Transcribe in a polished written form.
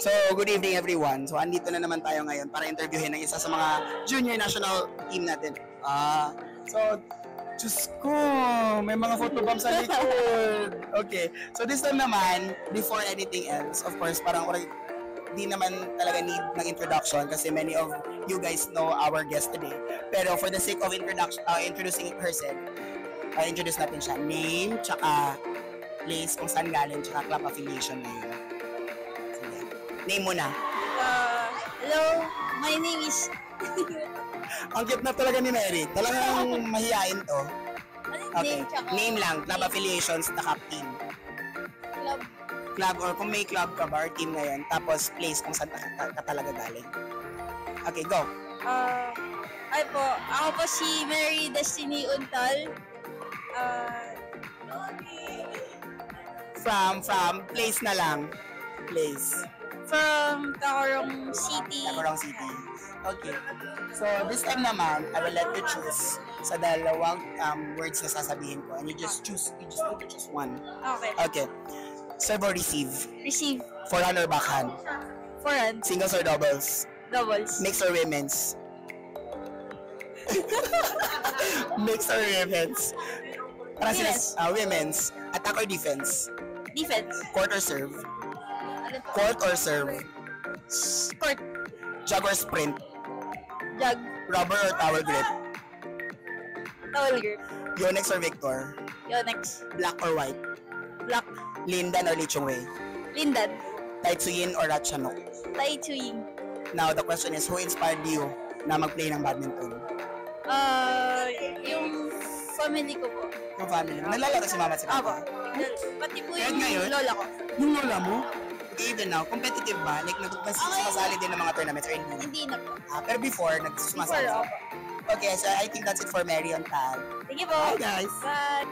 So, good evening everyone. So, andito na naman tayo ngayon para interviewin ng isa sa mga junior national team natin. So, Diyos ko, may mga photobomb sa likod. Okay, so this time naman, before anything else, of course, parang di naman talaga need ng introduction kasi many of you guys know our guest today. Pero for the sake of introducing herself, introduce natin siya. Name, tsaka place kung saan galing, tsaka club affiliation na yun. Sige. Name muna. Hello, my name is... Ang cute na talaga ni Mary. Talagang mahihain to. Okay. Name lang, club affiliations, tsaka team. Club or kung may club ka ba or team ngayon, tapos place kung saan ka talaga galing. Okay, go. Ay po, ako po si Mary Destiny Untal. From place na lang. Place. From Tacorong City. Tacorong City. Okay. So, this time naman, I will let you choose sa dalawang words na sasabihin ko. And you just need to choose one. Okay. Okay. Serve or receive? Receive. Forehand or backhand? Forehand. Singles or doubles? Doubles. Mix or women's? Mix or women's? Women's. Attack or defense? Defense. Court or serve? Court or serve? Court. Jog or sprint? Jug. Rubber or towel grip? Towel grip. Yonex or Victor? Yonex. Black or white? Black. Lindan or Lichong Wei? Lindan. Tai Tsuyin or Ratchanok? Tai Tsuyin. Now, the question is, who inspired you na mag-play ng badminton? Yung family ko po. Yung family mo? Nalalaro si mama at si papa? Pati po Kahit yung ngayon? lola ko. Yung lola mo? Okay, even now, competitive ba? Like, sumasali din ng mga tournaments or hindi? Hindi na po. Pero before, nagsumasali. Before, Okay, so I think that's it for Mary on Tal. Sige po. Bye, guys. Bye.